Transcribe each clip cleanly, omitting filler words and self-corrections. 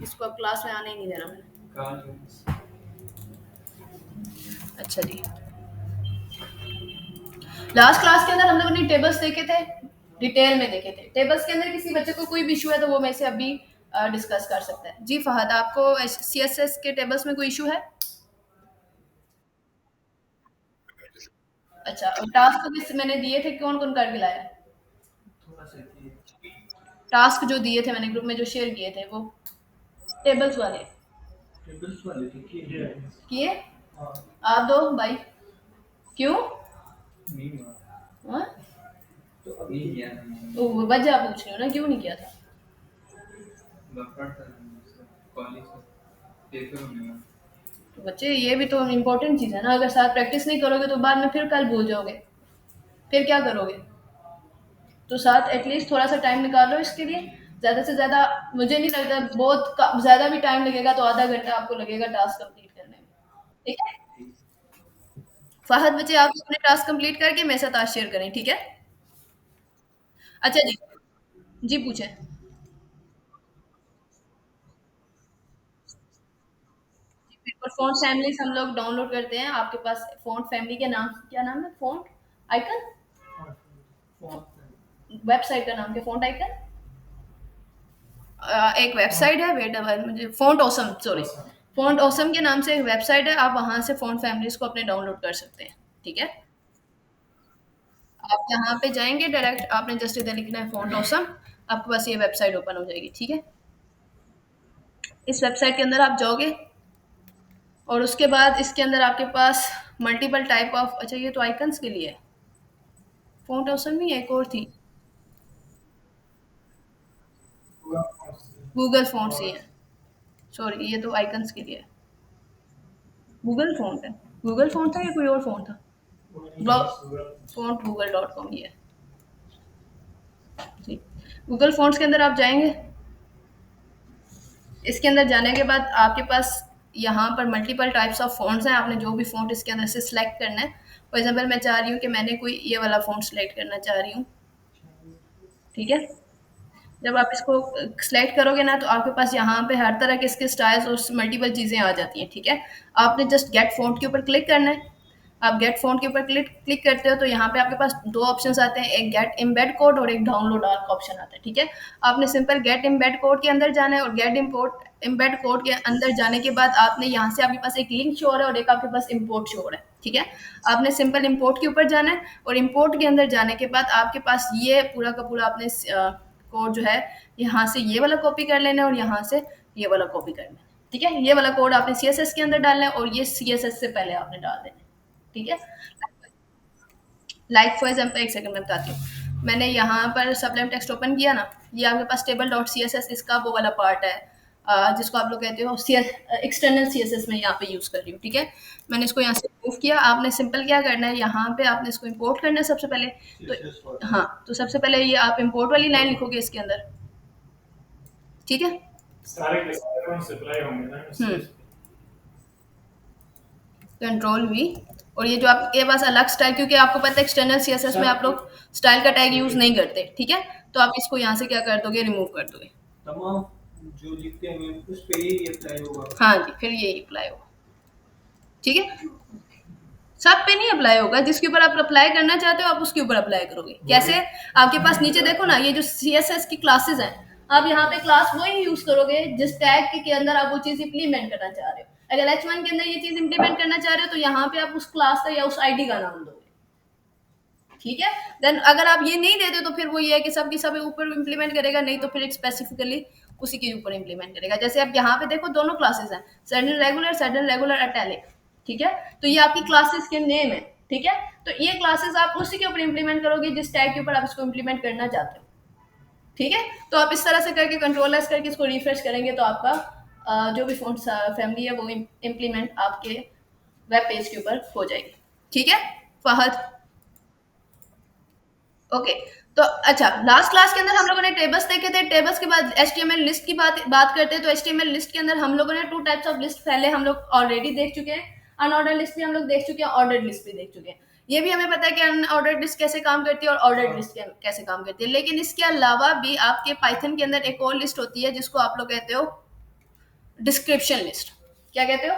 इसको अब क्लास में आने ही नहीं देना मैंने। अच्छा जी, लास्ट क्लास के अंदर हम लोगों ने टेबल्स देखे थे, डिटेल में देखे थे। टेबल्स के अंदर किसी बच्चे को कोई भी इशू है तो वो मेरे से अभी डिस्कस कर सकता है। जी फहद, आपको सीएसएस के टेबल्स में कोई इशू है? अच्छा, और टास्क किस मैंने दिए थे, कौन कौन करके लाया? टास्क जो दिए थे मैंने ग्रुप में जो शेयर किए थे वो टेबल्स वाले किए? आप दो भाई, क्यों? हाँ? वो वजह पूछ रही हो ना, क्यों नहीं किया था? तो बच्चे ये भी तो इम्पोर्टेंट चीज़ है ना, अगर साथ प्रैक्टिस नहीं करोगे तो बाद में फिर कल भूल जाओगे, फिर क्या करोगे? तो साथ एटलीस्ट थोड़ा सा टाइम निकालो इसके लिए, ज़्यादा से ज़्यादा। मुझे नहीं लगता बहुत ज़्यादा भी टाइम लगेगा, तो आधा घंटा आपको लगेगा टास्क कंप्लीट करने में। ठीक है फहद, बच्चे आप अपने टास्क कंप्लीट करके मेरे साथ आज शेयर करें, ठीक है? अच्छा जी, जी पूछें। बिल्कुल, फ़ॉन्ट फैमिलीज़ हम लोग डाउनलोड करते हैं। आपके पास फ़ॉन्ट फैमिली के नाम क्या नाम है? Font icon? वेबसाइट का नाम क्या, फ़ॉन्ट आइकन? एक वेबसाइट है, वेट मुझे font awesome, sorry, font awesome के नाम से एक वेबसाइट है, आप वहाँ से फ़ॉन्ट फैमिलीज़ को अपने डाउनलोड कर सकते हैं, ठीक है? आप यहाँ पे जाएँगे डायरेक्ट, आपने जस्ट इधर लिखना है फ़ॉन्ट ऑसम, आपके पास ये वेबसाइट ओपन हो जाएगी, ठीक है? इस वेबसाइट के अंदर आप जाओगे और उसके बाद इसके अंदर आपके पास मल्टीपल टाइप ऑफ, अच्छा ये तो आइकन्स के लिए है, फ़ॉन्ट ऑसम नहीं है, एक और थी, गूगल फ़ॉन्ट्स ही है, सॉरी ये तो आइकन्स के लिए है, गूगल फ़ॉन्ट है, गूगल फ़ॉन्ट था या कोई और फ़ॉन्ट था? फ़ॉन्ट गूगल डॉट कॉम ये है जी। गूगल फ़ॉन्ट्स के अंदर आप जाएँगे, इसके अंदर जाने के बाद आपके पास यहाँ पर मल्टीपल टाइप्स ऑफ फ़ॉन्ट्स हैं, आपने जो भी फ़ॉन्ट इसके अंदर से सिलेक्ट करना है। फॉर एग्ज़ाम्पल मैं चाह रही हूँ कि मैंने कोई ये वाला फ़ॉन्ट सिलेक्ट करना चाह रही हूँ, ठीक है? जब आप इसको सेलेक्ट करोगे ना तो आपके पास यहाँ पे हर तरह के इसके स्टाइल्स और मल्टीपल चीज़ें आ जाती हैं, ठीक है? आपने जस्ट गेट फ़ॉन्ट के ऊपर क्लिक करना है। आप गेट फ़ॉन्ट के ऊपर क्लिक क्लिक करते हो तो यहाँ पे आपके पास 2 ऑप्शंस आते हैं, एक गेट एम्बेड कोड और एक डाउनलोड ऑल का ऑप्शन आता है, ठीक है? आपने सिंपल गेट एम्बेड कोड के अंदर जाना है और गेट इम्पोर्ट एम्बेड कोड के अंदर जाने के बाद आपने यहाँ से आपके पास एक लिंक शो हो रहा है और एक आपके पास इम्पोर्ट शो हो रहा है, ठीक है? आपने सिंपल इम्पोर्ट के ऊपर जाना है और इम्पोर्ट के अंदर जाने के बाद आपके पास ये पूरा का पूरा आपने कोड जो है यहाँ से ये वाला कॉपी कर लेना है और यहाँ से ये वाला कॉपी करना है, ठीक है? ये वाला कोड आपने सीएसएस के अंदर डालना है और ये सीएसएस से पहले आपने डाल देना है, ठीक है? लाइक फॉर एग्जाम्पल, एक सेकंड मैं बताती हूँ। मैंने यहाँ पर सबलाइम टेक्स्ट ओपन किया ना, ये आपके पास table dot C S S इसका वो वाला पार्ट है, जिसको आप लोग कहते हो एक्सटर्नल सी एस एस में यहाँ पे यूज़ कर रही हूँ, ठीक है? मैंने इसको यहाँ से मूव किया, आपने सिंपल क्या करना है, यहाँ पे आपने इसको इम्पोर्ट करना है सबसे पहले। तो हाँ, तो सबसे पहले ये आप इम्पोर्ट वाली लाइन लिखोगे इसके अंदर, ठीक है? सारे के सारे कौन सप्लाई होंगे ना कंट्रोल वी, और ये जो आपके पास अलग स्टाइल, क्योंकि आपको पता है एक्सटर्नल सीएसएस में आप लोग स्टाइल का टैग यूज नहीं करते, ठीक है? तो आप इसको यहाँ से क्या कर दोगे, रिमूव कर दोगे, तमाम जो लिखते हैं उस पे यही अप्लाई होगा। हाँ जी, फिर यही अप्लाई होगा, ठीक है? सब पे नहीं अप्लाई होगा, जिसके ऊपर आप अप्लाई करना चाहते हो आप उसके ऊपर अप्लाई करोगे। कैसे? आपके पास नीचे देखो ना, ये जो सीएसएस की क्लासेस हैं, आप यहाँ पे क्लास वही यूज करोगे जिस टैग के अंदर आप वो चीज इंप्लीमेंट करना चाह रहे हो। अगर H1 के अंदर ये चीज इंप्लीमेंट करना चाह रहे हो तो यहाँ पे आप उस क्लास का या उस आईडी का नाम दोगे, ठीक है? देन अगर आप ये नहीं देते तो फिर वो ये है कि सब की सब ऊपर इंप्लीमेंट करेगा, नहीं तो फिर स्पेसिफिकली उसी के ऊपर इंप्लीमेंट करेगा। जैसे आप यहाँ पे देखो दोनों क्लासेस हैं, सडन रेगुलर अटैलिक, ठीक है? तो ये आपकी क्लासेस के नेम है, ठीक है? तो ये क्लासेस आप उसी के ऊपर इंप्लीमेंट करोगे जिस टैग के ऊपर आप इसको इंप्लीमेंट करना चाहते हो, ठीक है? तो आप इस तरह से करके कंट्रोल एस करके इसको रिफ्रेश करेंगे तो आपका जो भी फोन फैमिली है वो इम्प्लीमेंट आपके वेब पेज के ऊपर हो जाएगी, ठीक है फहद? ओके, तो अच्छा, लास्ट क्लास के अंदर हम लोगों ने टेबल्स देखे थे, टेबल्स के बाद एचटीएमएल लिस्ट की बात करते हैं। तो एचटीएमएल लिस्ट के अंदर हम लोगों ने 2 टाइप्स ऑफ लिस्ट पहले हम लोग ऑलरेडी देख चुके हैं, अनऑर्डर्ड लिस्ट भी हम लोग देख चुके हैं, ऑर्डर्ड लिस्ट भी देख चुके हैं। ये भी हमें पता है कि अनऑर्डर्ड लिस्ट कैसे काम करती है और ऑर्डर्ड लिस्ट कैसे काम करती है, लेकिन इसके अलावा भी आपके पाइथन के अंदर एक और लिस्ट होती है जिसको आप लोग कहते हो डिस्क्रिप्शन लिस्ट। क्या कहते हो?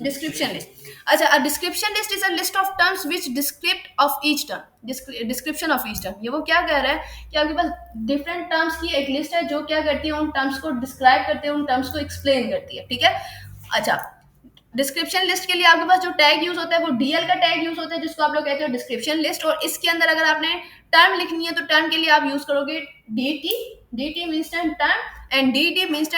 Description list. अच्छा, a description list is a list of terms which descript of each term. Description of each term, ये वो क्या कह रहा है कि आपके पास डिफरेंट टर्म्स की एक लिस्ट है जो क्या करती है, उन टर्म्स को डिस्क्राइब करते हैं, उन टर्म्स को एक्सप्लेन करती है। ठीक है। अच्छा, डिस्क्रिप्शन लिस्ट के लिए आपके पास जो टैग यूज होता है वो डीएल का टैग यूज होता है, जिसको आप लोग कहते हो डिस्क्रिप्शन लिस्ट। और इसके अंदर अगर आपने टर्म लिखनी है तो टर्म के लिए आप यूज करोगे dt। dt means term and dd means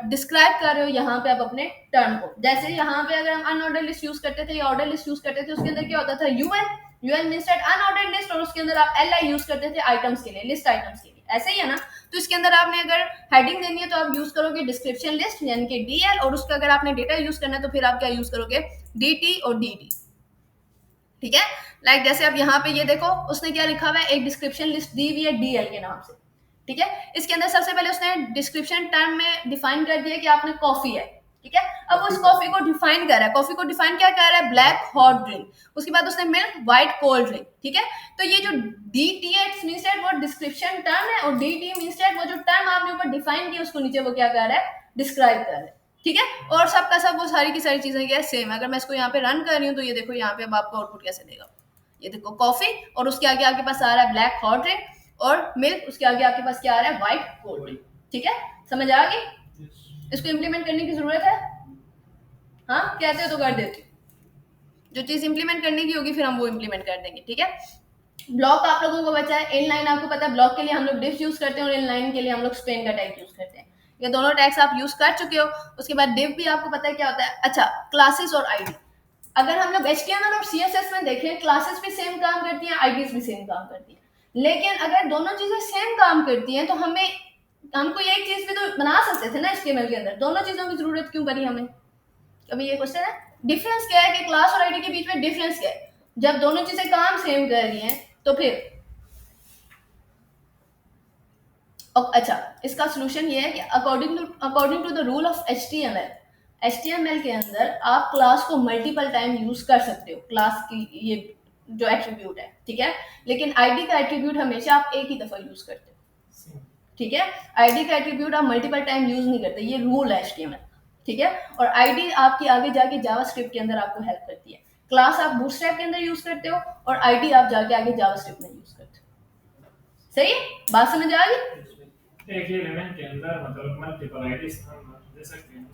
describe कर रहे हो यहाँ पे आप अपने टर्म को। जैसे यहाँ पे अगर हम अनऑर्डर लिस्ट यूज करते थे या ऑर्डर लिस्ट यूज करते थे, उसके अंदर क्या होता था, UL. UL means unorder list, और उसके अंदर आप एल यूज करते थे आइटम्स के लिए, लिस्ट आइटम्स के लिए। ऐसे ही है ना। तो इसके अंदर आपने अगर हेडिंग देनी है तो आप यूज करोगे डिस्क्रिप्शन लिस्ट यानी कि डीएल, और उसका अगर आपने डेटा यूज करना है तो फिर आप क्या यूज करोगे, dt और dd। ठीक है। लाइक जैसे अब यहाँ पे ये देखो, उसने क्या लिखा हुआ है, एक डिस्क्रिप्शन लिस्ट दी हुई है डीएल के नाम से। ठीक है। इसके अंदर सबसे पहले उसने डिस्क्रिप्शन टर्म में डिफाइन कर दिया कि आपने कॉफी है। ठीक है। अब उस कॉफी को डिफाइन कर रहा है, कॉफी को डिफाइन क्या कर रहा है, ब्लैक हॉट ड्रिंक। उसके बाद उसने मिल्क व्हाइट कोल्ड ड्रिंक। ठीक है। तो ये जो डी टी एच मीन्स वो डिस्क्रिप्शन टर्म है, और डी टी मीन्स वो जो टर्म आपने ऊपर डिफाइन किया उसको नीचे वो क्या कर रहा है, डिस्क्राइब कर रहा है। ठीक है। और सबका सब वो सारी की सारी चीजें क्या है, सेम है। अगर मैं इसको यहाँ पे रन कर रही हूँ तो ये देखो यहाँ पे अब आपको आउटपुट कैसे देगा, ये देखो कॉफी, और उसके आगे आपके पास आ रहा है ब्लैक हॉट ड्रिंक, और मिल्क, उसके आगे आपके पास क्या आ रहा है, व्हाइट कोल्ड ड्रिंक। ठीक है। समझ आ गई? इसको इंप्लीमेंट करने की जरूरत है? हाँ, कहते हो तो कर देती हूँ। जो चीज इंप्लीमेंट करने की होगी फिर हम वो इंप्लीमेंट कर देंगे। ठीक है। ब्लॉक आप लोगों को बचा है, इनलाइन आपको पता है ब्लॉक के लिए हम लोग डिफ यूज करते हैं और इनलाइन के लिए हम लोग स्पेन का टैग यूज करते हैं। ये दोनों टैग्स आप यूज कर चुके हो। उसके बाद डिव भी आपको पता है क्या होता है। अच्छा, क्लासेस और आईडी। अगर हम लोग HTML और CSS में देखें, क्लासेस भी सेम काम करती हैं, आईडीज भी सेम काम करती हैं। लेकिन अगर दोनों चीजें सेम काम करती हैं तो हमको एक चीज भी तो बना सकते थे ना HTML के अंदर, दोनों चीजों की जरूरत क्यों पड़ी हमें? अभी ये क्वेश्चन है। डिफरेंस क्या है कि क्लास और आईडी के बीच में डिफरेंस क्या है? जब दोनों चीजें काम सेम कर रही हैं तो फिर अच्छा, इसका सोल्यूशन ये है कि according to the rule of HTML के अंदर आप क्लास को मल्टीपल टाइम यूज कर सकते हो, क्लास की ये जो एट्रीब्यूट है। ठीक है। लेकिन आईडी का एट्रीब्यूट हमेशा आप एक ही दफा यूज करते हो। ठीक है। आईडी का एट्रीब्यूट आप मल्टीपल टाइम यूज नहीं करते, ये रूल है HTML। ठीक है। और आईडी आपकी आगे जाके जावास्क्रिप्ट के अंदर आपको हेल्प करती है। क्लास आप बूटस्ट्रैप के अंदर यूज करते हो और आईडी आप जाके आगे जावास्क्रिप्ट में यूज करते हो। सही है? बात समझ आ गई? एक ही एलिमेंट के अंदर मतलब मल्टीपल आईडीज हम दे सकते हैं।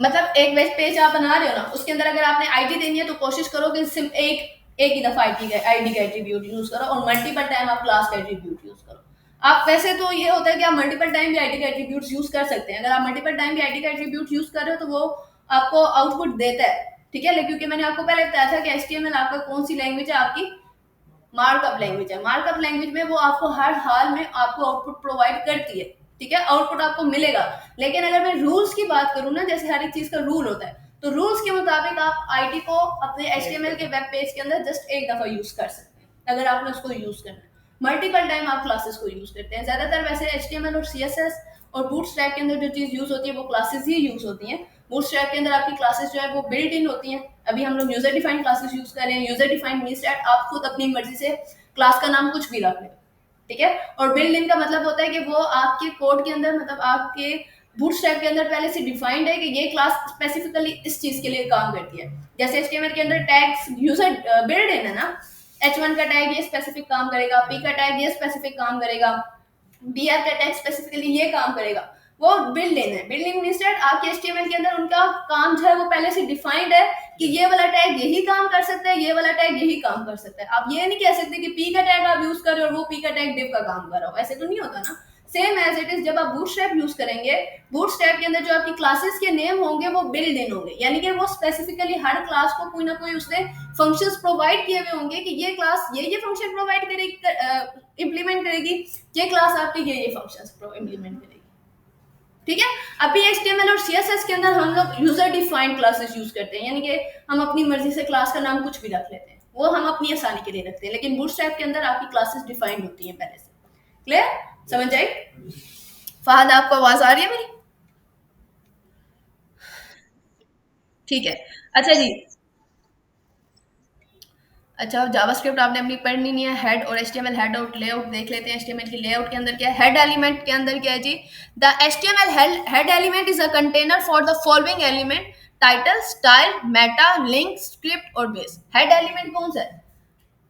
मतलब एक वेब पेज आप बना रहे हो ना, उसके अंदर अगर आपने आईडी देनी है तो कोशिश करो कि सिर्फ एक ही दफा आईडी का एट्रीब्यूट यूज करो, और मल्टीपल टाइम आप क्लास का एट्रीब्यूट यूज करो। आप वैसे तो ये होता है कि आप मल्टीपल टाइम भी आईडी का एट्रीब्यूट यूज कर सकते हैं। अगर आप मल्टीपल टाइम भी आईडी का एट्रीब्यूट यूज कर रहे हो तो वो आपको आउटपुट देता है। ठीक है। क्योंकि मैंने आपको पहले बताया था कि HTML आपका कौन सी लैंग्वेज है, आपकी मार्कअप लैंग्वेज है। मार्कअप लैंग्वेज में वो आपको हर हाल में आपको आउटपुट प्रोवाइड करती है। ठीक है। आउटपुट आपको मिलेगा। लेकिन अगर मैं रूल्स की बात करूं ना, जैसे हर एक चीज का रूल होता है, तो रूल्स के मुताबिक आप आईडी को अपने HTML के वेब पेज के अंदर जस्ट एक दफा यूज कर सकते हैं अगर आपने उसको यूज करना है। मल्टीपल टाइम आप क्लासेस को यूज करते हैं। ज्यादातर वैसे HTML और CSS और बूटस्ट्रैप के अंदर जो चीज यूज होती है वो क्लासेस ही यूज होती हैं। बूटस्ट्रैप के अंदर आपकी क्लासेस जो है वो बिल्ट इन होती हैं। अभी हम लोग यूजर डिफाइंड क्लासेस यूज कर रहे हैं। यूजर डिफाइंड मींस दैट आप खुद अपनी मर्जी से क्लास का नाम कुछ भी रख लें। ठीक है। और बिल्ड इन का मतलब होता है कि वो आपके कोड के अंदर, मतलब आपके बूटस्ट्रैप के अंदर पहले से डिफाइंड है कि ये क्लास स्पेसिफिकली इस चीज के लिए काम करती है। जैसे HTML के अंदर टैग्स यूजर बिल्ड इन है ना, H1 का टैग ये स्पेसिफिक काम करेगा, P का टैग ये स्पेसिफिक काम करेगा, BR का टैग स्पेसिफिकली ये काम करेगा, वो बिल्ड इन है। बिल्ड इन मींस दैट आपके HTML के अंदर उनका काम जो है वो पहले से डिफाइंड है कि ये वाला टैग यही काम कर सकता है, ये वाला टैग यही काम कर सकता है। आप ये नहीं कह सकते कि P का टैग आप यूज कर रहे हो और वो P का टैग div का काम कर रहा हो, ऐसे तो नहीं होता ना। सेम एज इट इज जब आप बूटस्ट्रैप यूज करेंगे, बूटस्ट्रैप के अंदर जो आपकी क्लासेस के नेम होंगे वो बिल्ड इन होंगे, यानी कि वो स्पेसिफिकली हर क्लास को कोई ना कोई उसने फंक्शंस प्रोवाइड किए हुए होंगे कि ये क्लास ये फंक्शन प्रोवाइड करेगी, इंप्लीमेंट करेगी, ये क्लास आपकी ये फंक्शंस इंप्लीमेंट करेगी। ठीक है। अभी HTML और CSS के अंदर हम लोग यूजर डिफाइंड क्लासेस यूज करते हैं, यानी कि हम अपनी मर्जी से क्लास का नाम कुछ भी रख लेते हैं, वो हम अपनी आसानी के लिए रखते हैं। लेकिन बूटस्ट्रैप के अंदर आपकी क्लासेस डिफाइंड होती हैं पहले से। क्लियर? समझ आई? फहद, आपको आवाज आ रही है मेरी? ठीक है। अच्छा जी। अच्छा, जावास्क्रिप्ट आपने अपनी पढ़नी नहीं है, हेड और एचटीएमएल हेड और लेआउट देख लेते हैं। एचटीएमएल की लेआउट के अंदर क्या है, हेड एलिमेंट के अंदर क्या है जी, the HTML head element is a container for the following element, title, style, meta, link, script और बेस। हेड एलिमेंट कौन सा है,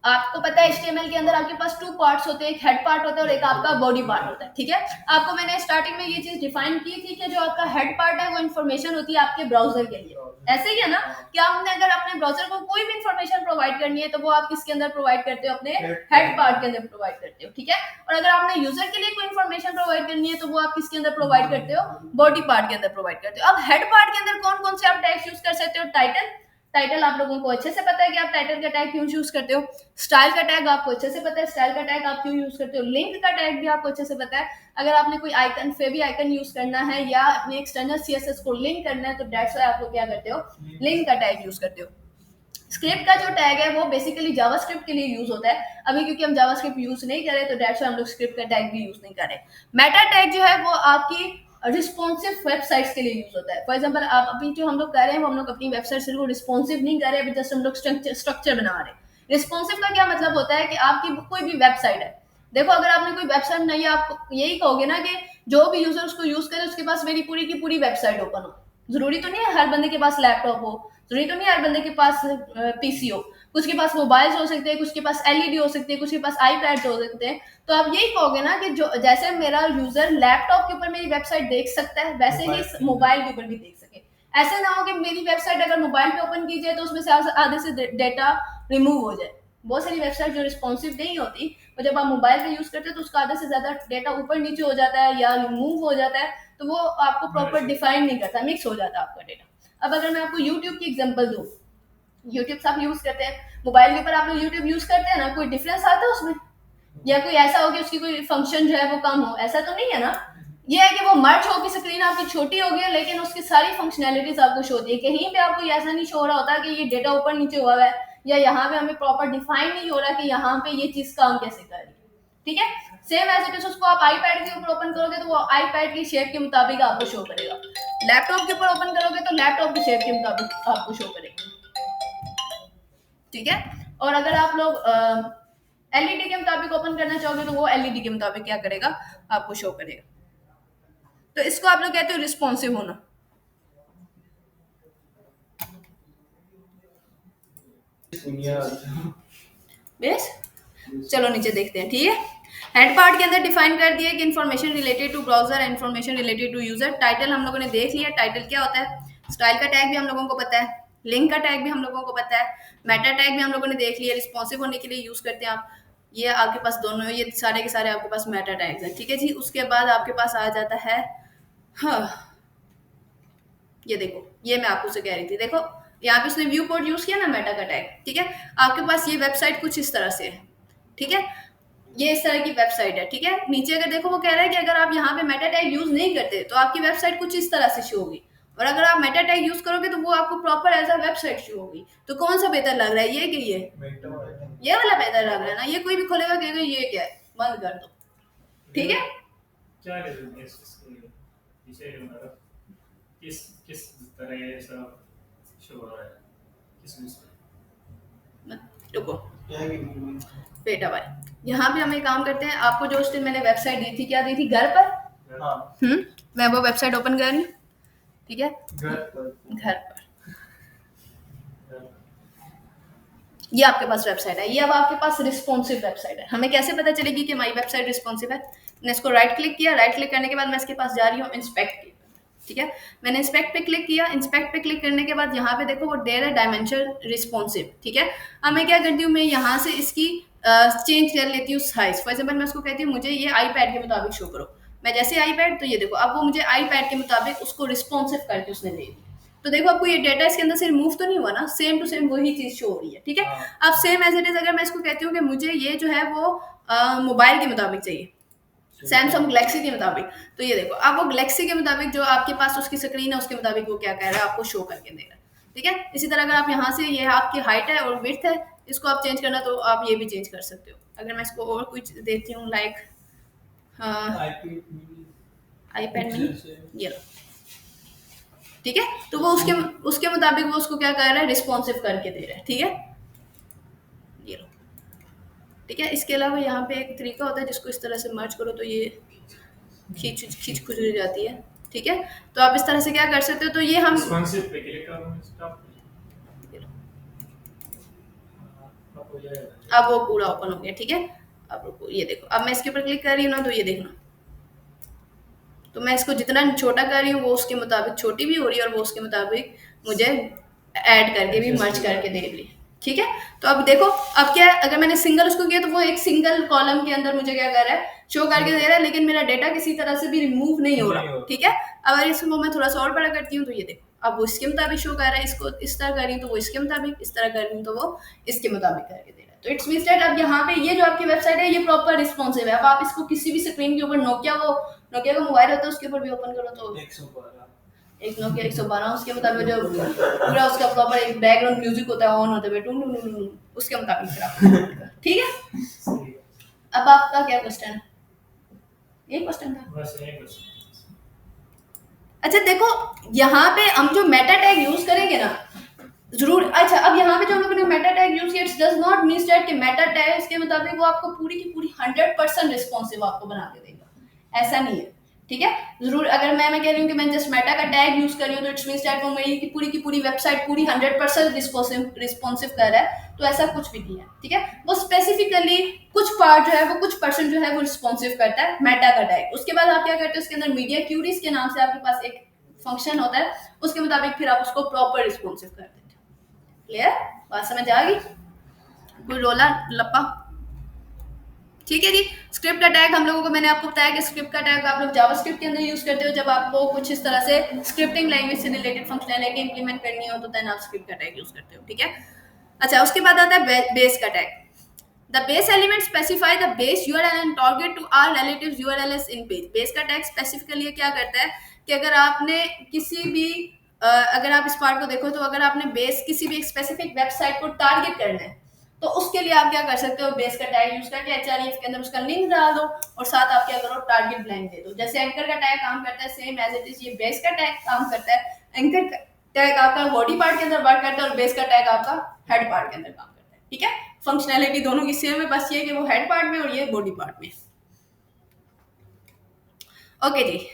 आपको पता है HTML के अंदर आपके पास 2 पार्ट्स होते हैं, एक हेड पार्ट होता है और एक आपका बॉडी पार्ट होता है, ठीक है। आपको मैंने स्टार्टिंग में ये चीज डिफाइन की थी कि जो आपका हेड पार्ट है वो इन्फॉर्मेशन होती है आपके ब्राउजर के लिए, ऐसे ही है ना कि आपने अगर अपने ब्राउजर को कोई भी इन्फॉर्मेशन प्रोवाइड करनी है तो वो आप किसके अंदर प्रोवाइड करते हो, अपने हेड पार्ट के अंदर प्रोवाइड करते हो, ठीक है। और अगर आपने यूजर के लिए कोई इन्फॉर्मेशन प्रोवाइड करनी है तो वो आप किसके अंदर प्रोवाइड करते हो, बॉडी पार्ट के अंदर प्रोवाइड करते हो। अब हेड पार्ट के अंदर कौन कौन से आप टैग्स यूज कर सकते हो, टाइटल, टाइटल आप लोगों को अच्छे से पता है कि आप टाइटल का टैग क्यों यूज करते हो। स्टाइल का टैग आपको अच्छे से पता है, स्टाइल का टैग आप क्यों यूज करते हो। लिंक का टैग भी आपको अच्छे से पता है, अगर आपने कोई आइकन, फेवी आइकन यूज करना है या अपने एक्सटर्नल सीएसएस को लिंक करना है तो दैट्स व्हाई आप लोग क्या करते हो, लिंक का टैग यूज करते हो। स्क्रिप्ट का जो टैग है वो बेसिकली जावास्क्रिप्ट के लिए यूज होता है, अभी क्योंकि हम जावास्क्रिप्ट यूज नहीं कर रहे तो दैट्स व्हाई हम लोग स्क्रिप्ट का टैग भी यूज नहीं कर रहे। मेटा टैग जो है वो आपकी रिस्पॉन्सिव वेबसाइट्स के लिए यूज होता है। फॉर एग्जांपल आप अभी जो हम लोग कर रहे हैं वो हम लोग अपनी वेबसाइट सिर्फ रिस्पॉन्सिव नहीं कर रहे, अभी जस्ट हम लोग स्ट्रक्चर बना रहे हैं। रिस्पॉन्सिव का क्या मतलब होता है कि आपकी कोई भी वेबसाइट है, देखो अगर आपने कोई वेबसाइट नहीं है, आप यही कहोगे ना कि जो भी यूजर उसको यूज करे उसके पास मेरी पूरी की पूरी वेबसाइट ओपन हो। जरूरी तो नहीं है हर बंदे के पास लैपटॉप हो, जरूरी तो नहीं है हर बंदे के पास पीसी हो, कुछ के पास मोबाइल्स हो सकते हैं, कुछ के पास एलईडी हो सकती है, कुछ के पास आईपैड हो सकते हैं। तो आप यही कहोगे ना कि जो जैसे मेरा यूजर लैपटॉप के ऊपर मेरी वेबसाइट देख सकता है वैसे ही मोबाइल के ऊपर भी देख सके। ऐसे ना हो कि मेरी वेबसाइट अगर मोबाइल पे ओपन की जाए तो उसमें से आधे से डेटा रिमूव हो जाए। बहुत सारी वेबसाइट जो रिस्पॉन्सिव नहीं होती और जब आप मोबाइल पे यूज करते हो तो उसका आधे से ज्यादा डेटा ऊपर नीचे हो जाता है या रिमूव हो जाता है, तो वो आपको प्रॉपर डिफाइन नहीं करता, मिक्स हो जाता है आपका डेटा। अब अगर मैं आपको यूट्यूब की एग्जांपल दूं, यूट्यूब से आप यूज करते हैं, मोबाइल के ऊपर आप लोग यूट्यूब यूज करते हैं ना, कोई डिफरेंस आता है उसमें, या कोई ऐसा हो कि उसकी कोई फंक्शन जो है वो कम हो, ऐसा तो नहीं है ना। ये है कि वो मर्ज हो कि स्क्रीन आपकी छोटी हो गई लेकिन उसकी सारी फंक्शनैलिटीज आपको शो होती है, कहीं पे आपको ऐसा नहीं शो हो रहा होता कि ये डेटा ऊपर नीचे हुआ है या यहाँ पे हमें प्रॉपर डिफाइन नहीं हो रहा कि यहाँ पे ये चीज काम कैसे कर रही है, ठीक है। सेम एज इट इज उसको आप आईपैड के ऊपर ओपन करोगे तो वो आईपैड की शेप के मुताबिक आपको शो करेगा, लैपटॉप के ऊपर ओपन करोगे तो लैपटॉप की शेप के मुताबिक आपको शो करेगा, ठीक है। और अगर आप लोग एलईडी के मुताबिक ओपन करना चाहोगे तो वो एलईडी के मुताबिक क्या करेगा, आपको शो करेगा। तो इसको आप लोग कहते हो रिस्पॉन्सिव होना। बेस, चलो नीचे देखते हैं, ठीक है। हेड पार्ट के अंदर डिफाइन कर दिया कि information related to browser, information related to user. Title हम लोगों ने देख लिया, टाइटल क्या होता है। स्टाइल का टैग भी हम लोगों को पता है, लिंक का टैग भी हम लोगों को पता है, मेटा टैग भी हम लोगों ने देख लिया, रिस्पॉन्सिव होने के लिए यूज करते हैं आप। ये आपके पास दोनों, ये सारे के सारे आपके पास मेटा टैग्स हैं, ठीक है जी। उसके बाद आपके पास आ जाता है, हाँ ये देखो, ये मैं आपको से कह रही थी, देखो यहाँ पे उसने व्यू कोड यूज किया ना, मेटा का टैग, ठीक है। आपके पास ये वेबसाइट कुछ इस तरह से है, ठीक है, ये इस तरह की वेबसाइट है, ठीक है। नीचे अगर देखो वो कह रहा है कि अगर आप यहाँ पे मेटा टैग यूज नहीं करते तो आपकी वेबसाइट कुछ इस तरह से शो होगी, और अगर आप मेटा टैग यूज करोगे तो वो आपको proper as a website show होगी। तो कौन सा बेहतर लग रहा है, ये कि ये वाला बेहतर लग रहा है ना। ये कोई भी खोलेगा कहेगा ये क्या है, बंद कर दो, ठीक है। क्या किस किस तरह से शो हो रहा है, किस रुको बेटा भाई, यहाँ पे हम एक काम करते हैं, आपको जो उस दिन मैंने वेबसाइट दी थी, क्या दी थी, घर पर, हाँ। मैं वो वेबसाइट ओपन कर रही हूँ, ठीक है, घर पर ये आपके पास वेबसाइट है, ये अब आपके पास रिस्पॉन्सिव वेबसाइट है। हमें कैसे पता चलेगी कि हमारी वेबसाइट रिस्पॉन्सिव है, मैंने इसको राइट क्लिक किया, राइट क्लिक करने के बाद मैं इसके पास जा रही हूँ इंस्पेक्ट, ठीक है। मैंने इंस्पेक्ट पे क्लिक किया, इंस्पेक्ट पे क्लिक करने के बाद यहाँ पे देखो वो दे रहा है डायमेंशन रिस्पॉन्सिव, ठीक है। अब मैं क्या करती हूँ, मैं यहाँ से इसकी चेंज कर लेती हूँ साइज। फॉर एग्जाम्पल मैं उसको कहती हूँ मुझे ये आईपैड के मुताबिक शो करो, मैं जैसे आईपैड, तो ये देखो अब वो मुझे आईपैड के मुताबिक उसको रिस्पॉन्सिव करके उसने दे दी। तो देखो आपको ये डेटा इसके अंदर से रिमूव तो नहीं हुआ ना, सेम टू सेम वही चीज शो हो रही है, ठीक है। अब सेम एज इट इज अगर मैं इसको कहती हूँ कि मुझे ये जो है वो मोबाइल के मुताबिक चाहिए, सैमसंग गैलेक्सी के मुताबिक, तो ये देखो अब वो गैलेक्सी के मुताबिक जो आपके पास उसकी स्क्रीन है उसके मुताबिक वो क्या कह रहा है, आपको शो करके दे रहा है, ठीक है। इसी तरह अगर आप यहाँ से, ये आपकी हाइट है और विड्थ है, इसको आप चेंज करना तो आप ये भी चेंज कर सकते हो। अगर मैं इसको और कुछ देती हूँ लाइक आईपैड नहीं, ये ठीक है, तो वो उसके मुताबिक वो उसको क्या कर रहा है, रिस्पॉन्सिव करके दे रहा है, ठीक है। ठीक है। इसके अलावा यहाँ पे एक तरीका होता है जिसको इस तरह से मर्ज करो तो ये खींच खींच गुजर जाती है। ठीक है, तो आप इस तरह से क्या कर सकते हो, तो ये हम अब वो पूरा ओपन हो गया। ठीक है, अब रुको, ये देखो, अब मैं इसके ऊपर क्लिक कर रही हूँ ना, तो ये देखना, तो मैं इसको जितना छोटा कर रही हूँ वो उसके मुताबिक छोटी भी हो रही है और वो उसके मुताबिक मुझे ऐड करके भी मर्ज करके दे रही है। ठीक है, तो अब देखो, अब क्या है, अगर मैंने सिंगल उसको किया तो वो एक सिंगल कॉलम के अंदर मुझे क्या कर रहा है, शो करके दे रहा है, लेकिन मेरा डेटा किसी तरह से भी रिमूव नहीं हो रहा। ठीक है, अब अगर इसको मैं थोड़ा सा और बड़ा करती हूँ तो ये देखो, अब वो इसके मुताबिक शो कर रहा है, इसको इस तरह कर रही हूँ तो वो इसके मुताबिक, इस तरह कर रही हूँ तो वो इसके मुताबिक करके दे रहा है। तो इट्स मींस दैट अब यहाँ पे ये जो आपकी वेबसाइट है ये प्रॉपर रिस्पॉन्सिव है। अब आप इसको किसी भी स्क्रीन के ऊपर, नोकिया का मोबाइल होता है उसके ऊपर भी ओपन करो तो एक नोकिया 112 उसके मुताबिक जो पूरा उसका प्रॉपर एक बैकग्राउंड म्यूजिक होता है ऑन होते हुए टून टून टून उसके मुताबिक फिर आप ठीक है। अब आपका क्या क्वेश्चन है? यही क्वेश्चन था बस, यही क्वेश्चन। अच्छा देखो, यहाँ पे हम जो मेटा टैग यूज करेंगे ना, जरूर। अच्छा, अब यहाँ पे जो हम लोगों ने मेटा टैग यूज किया, it's does not mean that कि मेटा टैग के मुताबिक वो आपको पूरी की पूरी 100% रिस्पॉन्सिव आपको बना के देगा, ऐसा नहीं है। ठीक है, जरूर। अगर मैं कह रही हूँ कि मैं जस्ट मेटा का टैग यूज कर रही हूँ तो इट्स मीन दैट वो मेरी की पूरी वेबसाइट पूरी 100% रिस्पॉन्सिव कर रहा है, तो ऐसा कुछ भी नहीं है। ठीक है, वो स्पेसिफिकली कुछ पार्ट जो है वो कुछ परसेंट जो है वो रिस्पॉन्सिव करता है मेटा का टैग। उसके बाद आप क्या करते हो, उसके अंदर मीडिया क्यूरीज के नाम से आपके पास एक फंक्शन होता है, उसके मुताबिक फिर आप उसको प्रॉपर रिस्पॉन्सिव करते हैं। क्लियर, बात समझ आ गई? कोई रोला लप्पा? ठीक है जी। स्क्रिप्ट का टैग हम लोगों को, मैंने आपको बताया कि स्क्रिप्ट का टैग आप लोग जावास्क्रिप्ट के अंदर यूज करते हो जब आपको कुछ इस तरह से स्क्रिप्टिंग लैंग्वेज से रिलेटेड फंक्शनैलिटी इंप्लीमेंट करनी हो, तो देन आप स्क्रिप्ट का टैग यूज करते हो। ठीक है, अच्छा, उसके बाद आता है बेस का tag. The base element specify the base URL and target to all relatives URLs in page. Base का टैग स्पेसिफिकली क्या करता है कि अगर आपने किसी भी अगर आप इस पार्ट को देखो तो अगर आपने बेस किसी भी एक स्पेसिफिक वेबसाइट को टारगेट करना है तो उसके लिए आप क्या कर सकते हो, बेस का टैग यूज करके HREF के अंदर उसका लिंक डाल दो और साथ आप क्या करो, टारगेट ब्लैंक दे दो। जैसे एंकर का टैग काम करता है सेम एज इट इज ये बेस का टैग काम करता है। एंकर टैग आपका बॉडी पार्ट के अंदर वर्क करता है और बेस का टैग आपका हेड पार्ट के अंदर काम करता है। ठीक है, फंक्शनैलिटी दोनों की सेम है, बस ये कि वो हेड पार्ट में और ये बॉडी पार्ट में। ओके जी,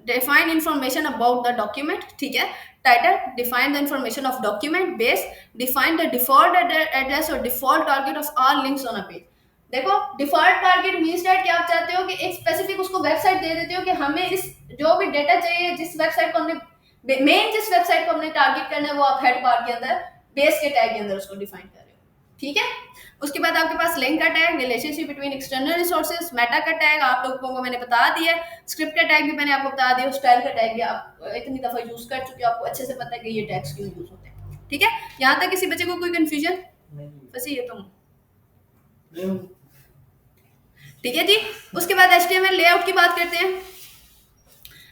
define information about the document। ठीक है, title, define the information of document। Base, define the default address और default target of all links on a page। देखो, डिफॉल्ट टारगेट मींस दैट कि आप चाहते हो कि एक स्पेसिफिक उसको वेबसाइट दे देते हो कि हमें इस जो भी डेटा चाहिए, जिस वेबसाइट को हमने मेन जिस वेबसाइट को हमने टारगेट करना है वो आप हेड पार्ट के अंदर बेस के टैग के अंदर उसको डिफाइन कर रहे हो। ठीक है, उसके बाद आपके पास लिंक का tag, relationship between external resources, Meta का टैग आप लोगों को मैंने बता दिया, स्क्रिप्ट का टैग भी मैंने आपको बता दिया, स्टाइल का टैग भी आप इतनी दफा यूज कर चुके हो, आपको अच्छे से पता है कि ये टैग्स क्यों यूज होते हैं। ठीक है, यहाँ तक किसी बच्चे को कोई कंफ्यूजन? फंसी है तुम? ठीक है जी। उसके बाद HTML लेआउट की बात करते हैं।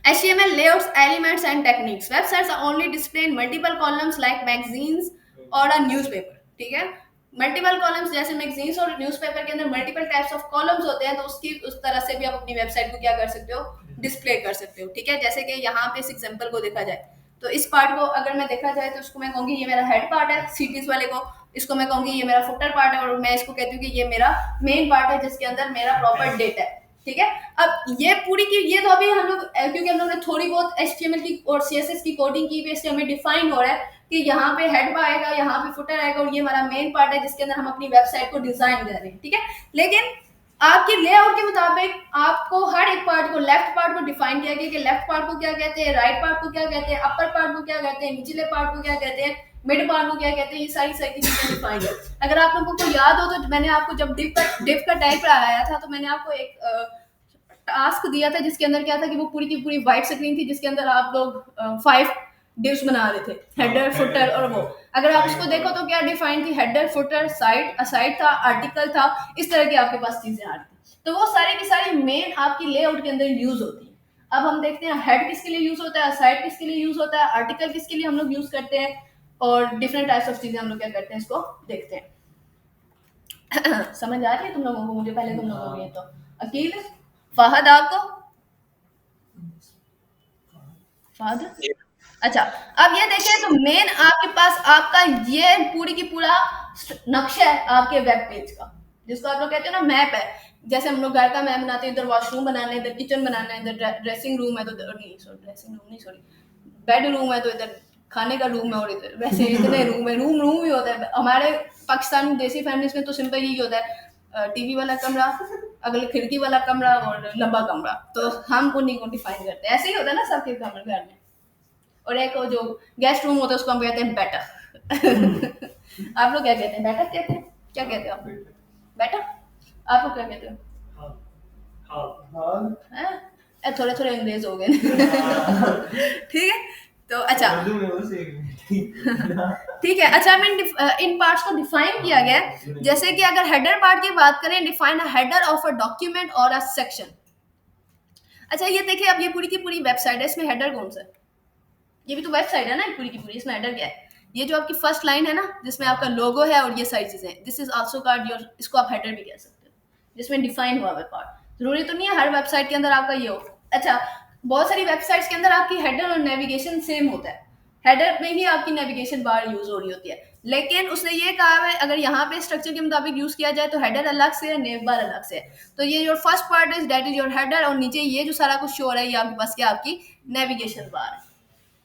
HTML layouts, elements and techniques. Websites are only displayed in multiple columns like magazines or a newspaper. ठीक है, मल्टीपल कॉलम्स जैसे मैगजीन्स और न्यूज़पेपर के अंदर मल्टीपल टाइप्स ऑफ कॉलम्स होते हैं, तो उसकी उस तरह से भी आप अपनी वेबसाइट को क्या कर सकते हो, डिस्प्ले कर सकते हो। ठीक है, जैसे कि यहाँ पे इस एग्जांपल को देखा जाए तो इस पार्ट को अगर मैं देखा जाए तो इसको मैं कहूँगी ये मेरा हेड पार्ट है, सिटीज वाले को इसको मैं कहूँगी ये मेरा फुटर पार्ट है और मैं इसको कहती हूँ कि ये मेरा मेन पार्ट है जिसके अंदर मेरा प्रॉपर डेटा है। ठीक है, अब ये पूरी की ये तो अभी हम लोग क्योंकि हम लोग ने थोड़ी बहुत HTML की और CSS की कोडिंग की भी, इससे हमें डिफाइन हो रहा है कि यहाँ पे हेड आएगा, यहाँ पे फुटर आएगा और ये हमारा मेन पार्ट है जिसके अंदर हम अपनी वेबसाइट को डिजाइन कर रहे हैं। ठीक है, लेकिन आपके लेआउट के मुताबिक आपको हर एक पार्ट को, लेफ्ट पार्ट को डिफाइन किया गया कि लेफ्ट पार्ट को क्या कहते हैं, राइट पार्ट को क्या कहते हैं, अपर पार्ट को क्या कहते हैं, निचले पार्ट को क्या कहते हैं, मिड पार्ट को क्या कहते हैं, ये सारी चीजें डिफाइन है। अगर आप लोगों को याद हो तो मैंने आपको जब डिव का टाइप आया था तो मैंने आपको एक टास्क दिया था जिसके अंदर क्या था कि वो पूरी की पूरी व्हाइट स्क्रीन थी जिसके अंदर आप लोग 5 डिव्स बना रहे थे, हेडर, फुटर और वो। अगर आप इसको देखो तो क्या डिफाइन थी, हेडर, फुटर, साइड, असाइड था, आर्टिकल था, इस तरह की आपके पास चीजें आ रही थी। तो वो सारी की सारी मेन आपकी लेआउट के अंदर यूज होती है। अब हम देखते हैं हेड किसके लिए यूज होता है, साइड किसके लिए यूज होता है, आर्टिकल किसके लिए हम लोग यूज करते हैं और डिफरेंट टाइप्स ऑफ चीजें हम लोग क्या करते हैं, इसको देखते हैं। समझ आ रही है तुम लोगों को? मुझे पहले तुम लोगों को ये तो अकील, फहद, आपको फहद? अच्छा, अब ये देखें तो मेन आपके पास आपका ये पूरी की पूरा नक्शा है आपके वेब पेज का। जिसको आप लोग कहते हैं ना मैप है, जैसे हम लोग घर का मैप बनाते हैं, इधर वॉशरूम बनाना है, इधर किचन बनाना है, इधर ड्रेसिंग रूम है तो नहीं सॉरी ड्रेसिंग रूम नहीं सॉरी बेडरूम है तो इधर खाने का रूम है, और इधर वैसे इतने रूम है, रूम ही होता है हमारे पाकिस्तानी देसी फैमिलीज में तो सिंपल यही होता है, टीवी वाला कमरा, अगले खिड़की वाला कमरा और लंबा कमरा, तो हम उन्हीं को डिफाइन करते हैं, ऐसे ही होता है ना सबके कमरे घर में। और एक वो जो गेस्ट रूम होता है उसको हम कहते हैं बेटर। आप लोग क्या कहते हैं, बेटर कहते हैं, क्या कहते हो आप, बेटर, आप लोग क्या कहते हो, थोड़े थोड़े अंग्रेज हो गए। ठीक है, तो अच्छा ठीक है, अच्छा इन पार्ट्स को डिफाइन किया गया है, जैसे कि अगर हेडर पार्ट की बात करें, define a header of a document और अ सेक्शन। अच्छा ये देखिए, अब ये पूरी की पूरी वेबसाइट है, इसमें हेडर कौन सा है, ये भी तो वेबसाइट है ना पूरी की पूरी, इसमें हेडर क्या है, ये जो आपकी फर्स्ट लाइन है ना जिसमें आपका लोगो है और ये सारी चीजें, this is also called your, इसको आप हेडर भी कह सकते हो, जिसमें डिफाइन हुआ है पार्ट। जरूरी तो नहीं है हर वेबसाइट के अंदर आपका ये हो। अच्छा, बहुत सारी वेबसाइट्स के अंदर आपकी हेडर और नेविगेशन सेम होता है, हेडर में ही आपकी नेविगेशन बार यूज हो रही होती है, लेकिन उसने ये कहा है अगर यहाँ पे स्ट्रक्चर के मुताबिक यूज किया जाए तो हेडर अलग से है, नेव बार अलग से है। तो ये your first part is that is your header, और नीचे ये जो सारा कुछ शो हो रहा है ये आपके पास क्या, आपकी नेविगेशन बार है।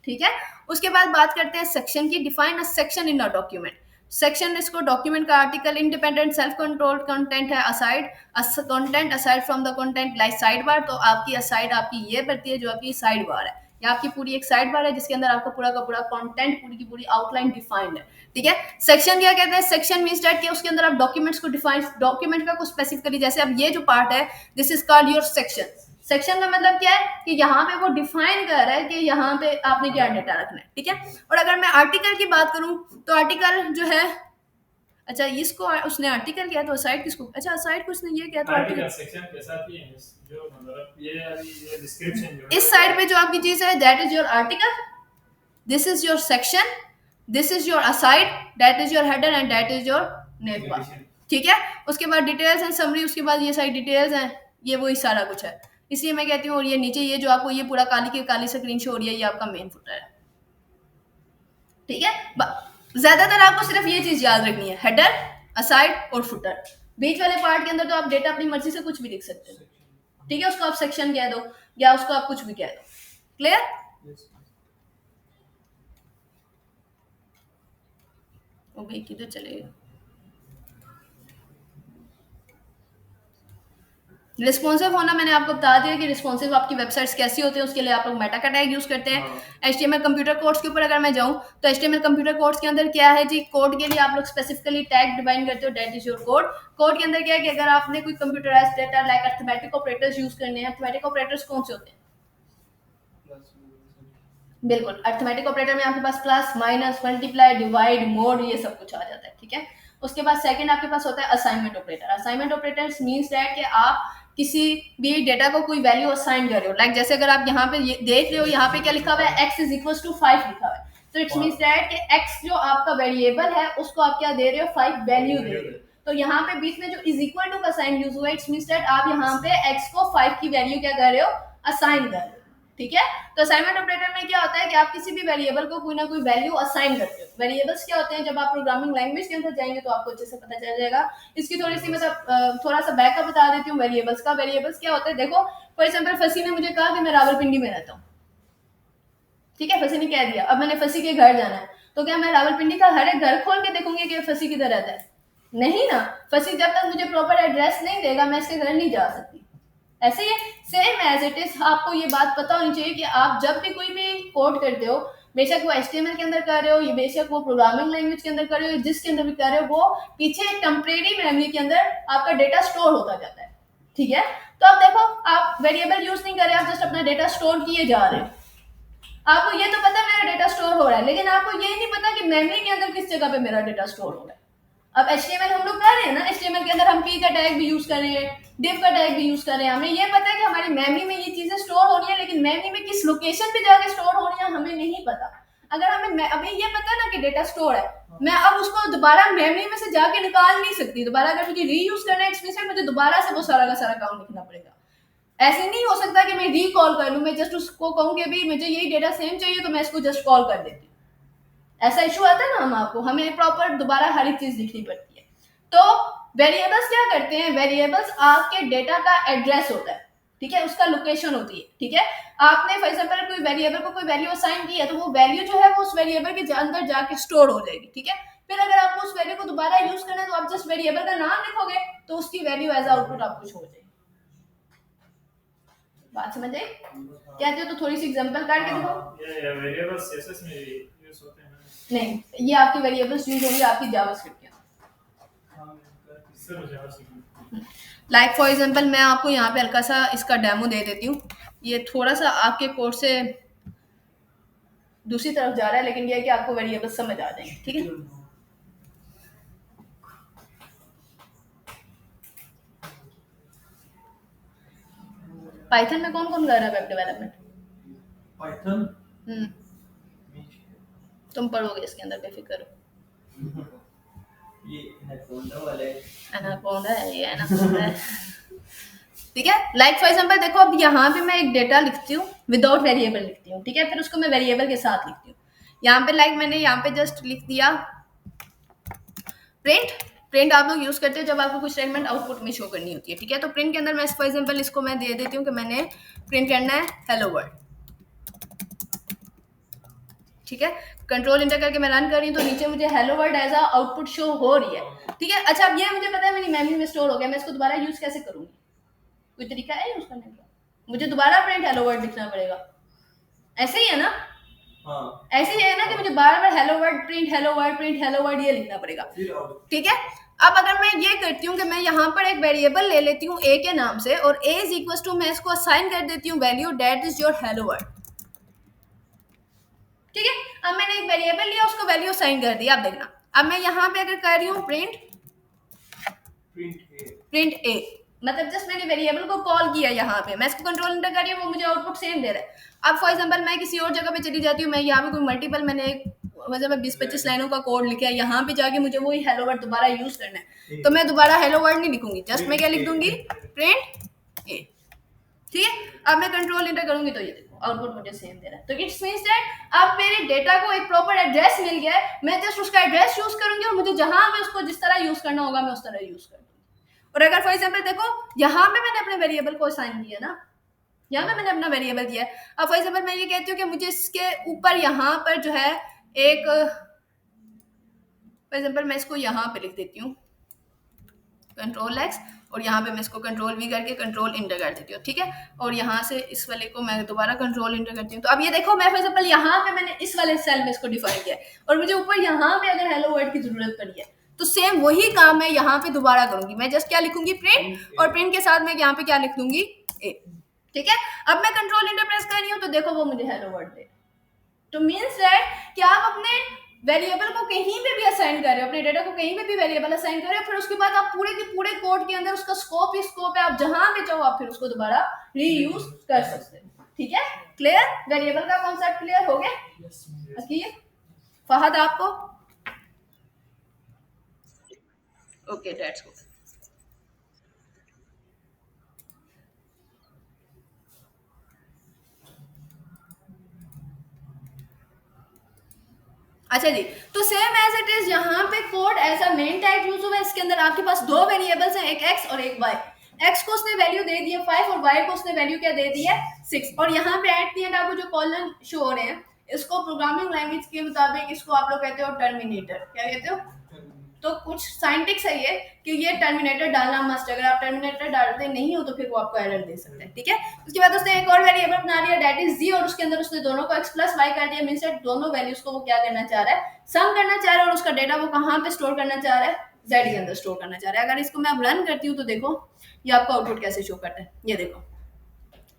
ठीक है, उसके बाद बात करते हैं सेक्शन की। Define a section in a document. Section इसको डॉक्यूमेंट का article, independent self controlled content है, aside content aside from the content like side bar. तो आपकी असाइड आपकी ये बढ़ती है जो आपकी साइड बार है, या आपकी पूरी एक साइड बार है जिसके अंदर आपका पूरा का पूरा कंटेंट, पूरी की पूरी आउटलाइन डिफाइंड है। ठीक है, सेक्शन क्या कहते हैं, सेक्शन मींस दैट कि उसके अंदर आप डॉक्यूमेंट्स को डिफाइन, डॉक्यूमेंट का कुछ स्पेसिफिकली, जैसे अब ये जो पार्ट है this is called your section. Section का मतलब क्या है कि यहाँ पे वो डिफाइन कर रहा है कि यहाँ पे आपने क्या डेटा रखना है। ठीक है, और अगर मैं आर्टिकल की बात करूं तो आर्टिकल जो है, अच्छा इसको उसने आर्टिकल किया तो साइट किसको, अच्छा साइट को उसने ये किया तो आर्टिकल सेक्शन के साथ ही है, जो मतलब ये डिस्क्रिप्शन जो इस साइड पे जो आपकी चीज है that is your article, this is your section, this is your aside, that is your header and that is your name bar. ठीक है, उसके बाद डिटेल्स एंड समरी, उसके बाद ये सारी डिटेल्स हैं, ये वही सारा कुछ है, इसलिए मैं कहती हूँ। और ये नीचे ये जो आपको ये पूरा काली की काली स्क्रीन शो हो रही है, ये आपका मेन फुटर है। ठीक है, ज्यादातर आपको सिर्फ ये चीज याद रखनी है, हेडर, असाइड और फुटर। बीच वाले पार्ट के अंदर तो आप डेटा अपनी मर्जी से कुछ भी लिख सकते हो। ठीक है, उसको आप सेक्शन कह दो या उसको आप कुछ भी कह दो। क्लियर? ओ भाई किधर चले गए? रिस्पॉन्सिव होना मैंने आपको बता दिया कि रिस्पॉन्सिव आपकी वेबसाइट्स कैसी होती है, उसके लिए आप लोग मेटा का टैग यूज करते हैं। HTML कंप्यूटर कोड्स के ऊपर अगर मैं जाऊं तो HTML कंप्यूटर कोड्स के अंदर क्या है जी, कोड के लिए आप लोग स्पेसिफिकली टैग डिफाइन करते हो, that is your code. Code के अंदर क्या है कि अगर आपने कोई computerised data like arithmetic operators use करने हैं, अरिथमेटिक ऑपरेटर्स कौन से होते हैं? बिल्कुल, अरिथमेटिक ऑपरेटर में आपके पास plus, minus, multiply, divide, mod, ये सब कुछ आ जाता है। ठीक है, उसके बाद सेकंड आपके पास होता है assignment operator. Assignment operators means that कि आप किसी भी डेटा को कोई वैल्यू असाइन कर रहे हो, लाइक जैसे अगर आप यहाँ पे देख रहे हो, यहाँ पे क्या लिखा हुआ है, x इज इक्वल टू 5 लिखा हुआ है, तो इट्स मींस दैट कि x जो आपका वेरिएबल है उसको आप क्या दे रहे हो, 5 वैल्यू दे रहे हो। तो यहाँ पे बीच में जो इज इक्वल टू का साइन यूज हुआ है, इट्स मींस दैट आप यहाँ पे x को 5 की वैल्यू क्या कर रहे हो, असाइन कर रहे हो। ठीक है, तो असाइनमेंट ऑपरेटर में क्या होता है कि आप किसी भी वेरिएबल को कोई ना कोई वैल्यू असाइन करते हो। वेरिएबल्स क्या होते हैं, जब आप प्रोग्रामिंग लैंग्वेज के अंदर जाएंगे तो आपको अच्छे से पता चल जाएगा। इसकी थोड़ी सी मतलब थोड़ा सा बैकअप बता देती हूँ वेरिएबल्स का। वेरिएबल्स क्या होते हैं, देखो फॉर एग्जांपल फसी ने मुझे कहा कि मैं रावलपिंडी में रहता हूँ। ठीक है, फसी ने कह दिया, अब मैंने फसी के घर जाना है, तो क्या मैं रावलपिंडी का हर एक घर खोल के देखूंगी कि फसी किधर रहता है? नहीं ना, फसी जब तक मुझे प्रॉपर एड्रेस नहीं देगा मैं इसके घर नहीं जा सकती। ऐसे ही सेम एज इट इज आपको ये बात पता होनी चाहिए कि आप जब भी कोई भी कोड करते हो, बेशक वो HTML के अंदर कर रहे हो, ये बेशक वो प्रोग्रामिंग लैंग्वेज के अंदर कर रहे हो, जिसके अंदर भी कर रहे हो, वो पीछे एक टेम्परेरी मेमोरी के अंदर आपका डेटा स्टोर होता जाता है। ठीक है, तो अब देखो आप वेरिएबल यूज नहीं कर रहे, आप जस्ट अपना डेटा स्टोर किए जा रहे हो। आपको ये तो पता है मेरा डेटा स्टोर हो रहा है, लेकिन आपको ये नहीं पता कि मेमोरी के अंदर किस जगह पे मेरा डेटा स्टोर हो रहा है। अब HTML हम लोग कर रहे हैं ना, HTML के अंदर हम p का टैग भी यूज कर रहे हैं, div का टैग भी यूज कर रहे हैं। हमें ये पता है कि हमारी मेमोरी में ये चीजें स्टोर हो रही है, लेकिन मेमोरी में किस लोकेशन पे जाके स्टोर हो रही है हमें नहीं पता। अगर हमें अभी ये पता है ना कि डेटा स्टोर है, मैं अब उसको दोबारा मेमोरी में से जाके निकाल नहीं सकती। दोबारा अगर मुझे रीयूज करना है एक्सप्रेशन, मुझे दोबारा से वो सारा का सारा काम लिखना पड़ेगा। ऐसे नहीं हो सकता कि मैं रीकॉल कर लूं, मैं जस्ट उसको कहूं कि अभी मुझे यही डेटा सेम चाहिए तो मैं इसको जस्ट कॉल कर देती हूँ। ऐसा इशू आता है ना, हमें प्रॉपर दोबारा हर एक चीज लिखनी पड़ती है। तो वेरिएबल्स क्या करते हैं, वेरिएबल्स आपके डेटा का एड्रेस होता है, ठीक है, उसका लोकेशन होती है, ठीक है। आपने फॉर एग्जांपल कोई वेरिएबल को कोई वैल्यू असाइन की है, तो वो वैल्यू जो है वो उस वेरिएबल के अंदर जाके स्टोर हो जाएगी, ठीक है। फिर अगर आपको उस वैल्यू को दोबारा यूज करना है तो आप जस्ट वेरिएबल का नाम लिखोगे, तो उसकी वैल्यू एज आउटपुट आपको शो हो जाएगी। बात समझ आई? कहते हो तो थोड़ी सी एग्जांपल काट के देखो। ये वेरिएबल्स सीएसएस में यूज होते हैं? नहीं, ये आपकी वेरिएबल्स यूज होंगे आपकी जावास्क्रिप्ट के। लाइक फॉर एग्जांपल मैं आपको यहाँ पे हल्का सा इसका डेमो दे देती हूँ। ये थोड़ा सा आपके कोर्स से दूसरी तरफ जा रहा है, लेकिन ये है कि आपको वेरिएबल्स समझ आ जाएंगे, ठीक है। पाइथन में कौन कौन कर रहा है वेब डेवलपमेंट? पाइथन तुम पढ़ोगे इसके अंदर, बेफिक्र रहो। ये एनाकोंडा वाले, एनाकोंडा है ये, एनाकोंडा है। ठीक है, लाइक फॉर एग्जांपल देखो, अब यहाँ पे मैं एक डेटा लिखती हूँ, विदाउट वेरिएबल लिखती हूँ, ठीक है, फिर उसको मैं वेरिएबल के साथ लिखती हूँ। यहाँ पे लाइक मैंने यहाँ पे जस्ट लिख दिया प्रिंट। प्रिंट आप लोग यूज करते हैं जब आपको कुछ स्टेटमेंट आउटपुट में शो करनी होती है, ठीक है। तो प्रिंट के अंदर मैं फॉर एग्जांपल इसको मैं दे देती हूँ कि मैंने प्रिंट करना है हेलो वर्ल्ड, ठीक है। कंट्रोल इंटर करके मैं रन कर रही हूँ, तो नीचे मुझे hello world as a output show हो रही है, ठीक है। अच्छा, अब ये मुझे पता है मेरी मेमोरी में स्टोर हो गया, मैं इसको दोबारा यूज कैसे करूंगी? कोई तरीका है यूज करने का? मुझे दोबारा प्रिंट हेलो वर्ल्ड लिखना पड़ेगा, ऐसे ही है ना? हाँ, ऐसे ही है ना कि मुझे बार बार hello world print hello world print hello world ये लिखना पड़ेगा, ठीक है। अब अगर मैं ये करती हूँ कि मैं यहाँ पर एक वेरिएबल ले लेती हूँ ए के नाम से, और ए इज इक्वल टू मैं इसको असाइन कर देती हूँ value that is your hello world, ठीक है। अब मैंने एक वेरिएबल लिया, उसको वैल्यू असाइन कर दी। अब देखना, अब मैं यहाँ पे अगर कर रही हूँ प्रिंट ए, मतलब जस्ट मैंने वेरिएबल को कॉल किया, यहाँ पे मैं इसको कंट्रोल इंटर कर रही हूँ, वो मुझे आउटपुट सेम दे रहा है। अब फॉर एग्जांपल मैं किसी और जगह पे चली जाती हूँ, मैं यहाँ पे कोई मल्टीपल मैंने एक मतलब 20-25 लाइनों का कोड लिखा है, यहाँ पे जाके मुझे वही हेलो वर्ड दोबारा यूज करना है, तो मैं दोबारा हेलो वर्ड नहीं लिखूंगी, जस्ट मैं क्या लिख दूंगी प्रिंट ए, ठीक है। अब मैं कंट्रोल इंटर करूंगी तो ये देखो आउटपुट मुझे सेम दे रहा है। तो इट्स मींस दैट अब मेरे डेटा को एक प्रॉपर एड्रेस मिल गया है, मैं जस्ट उसका एड्रेस यूज करूंगी और मुझे जहां पे उसको जिस तरह यूज करना होगा मैं उस तरह यूज कर दूंगी। और अगर फॉर एग्जांपल देखो, यहाँ पे मैंने अपने वेरिएबल को असाइन किया ना, यहाँ पे मैंने अपना वेरिएबल दिया है। अब फॉर एग्जांपल मैं ये कहती हूँ कि मुझे इसके ऊपर यहाँ पर जो है एक, फॉर एग्जांपल मैं इसको यहाँ पे लिख देती हूँ कंट्रोल एक्स, और यहाँ पे मैं इसको कंट्रोल वी करके कंट्रोल इंटर कर देती हूँ, ठीक है। और यहाँ से इस वाले को मैं दोबारा कंट्रोल इंटर करती हूँ। तो अब ये देखो, मैं फॉर एग्जांपल यहाँ पे मैंने इस वाले सेल में इसको डिफाइन किया है, और मुझे ऊपर यहाँ पे अगर हेलो वर्ल्ड की जरूरत पड़ी है, तो सेम वही काम मैं यहाँ पे दोबारा करूंगी। मैं जस्ट क्या लिखूंगी प्रिंट, और प्रिंट के साथ मैं यहाँ पे क्या लिख दूंगी ए, ठीक है। अब मैं कंट्रोल इंटर प्रेस कर रही हूँ, तो देखो वो मुझे हेलो वर्ल्ड दे। तो मीन्स दैट कि आप अपने वेरिएबल को कहीं पे भी असाइन कर रहे हो, अपने डेटा को कहीं पे भी वेरिएबल असाइन कर रहे हो, फिर उसके बाद आप पूरे के पूरे कोड के अंदर उसका स्कोप ही स्कोप है, आप जहां पे चाहो आप फिर उसको दोबारा रीयूज कर सकते हैं, ठीक है। क्लियर? वेरिएबल का कॉन्सेप्ट क्लियर हो गया? फहद आपको? Okay, that's good. अच्छा जी, तो सेम एज इट इज यहाँ पे कोड ऐसा मेन टाइप यूज हुआ है, इसके अंदर आपके पास दो वेरिएबल्स हैं, एक एक्स और एक वाई। एक्स को उसने वैल्यू दे दी है 5 और वाई को उसने वैल्यू क्या दे दी है 6। और यहाँ पे एट द एंड आपको जो कॉलन शो हो रहे हैं, इसको प्रोग्रामिंग लैंग्वेज के मुताबिक इसको आप लोग कहते हो टर्मिनेटर। क्या कहते हो? तो कुछ साइंटिक्स है ये कि ये टर्मिनेटर डालना मस्ट, अगर आप टर्मिनेटर डालते नहीं हो तो फिर वो आपको एरर दे सकता है, ठीक है। उसके बाद उसने एक और वेरिएबल बना लिया दैट इज जी, और उसके अंदर उसने दोनों को x प्लस वाई कर दिया, मींस दैट दोनों वैल्यूज को वो क्या करना चाह रहा है, सम करना चाह रहा है, और उसका डेटा वो कहाँ पे स्टोर करना चाह रहा है, z के अंदर स्टोर करना चाह रहा है। अगर इसको मैं अब रन करती हूँ तो देखो ये आपको आउटपुट कैसे शो करता है। ये देखो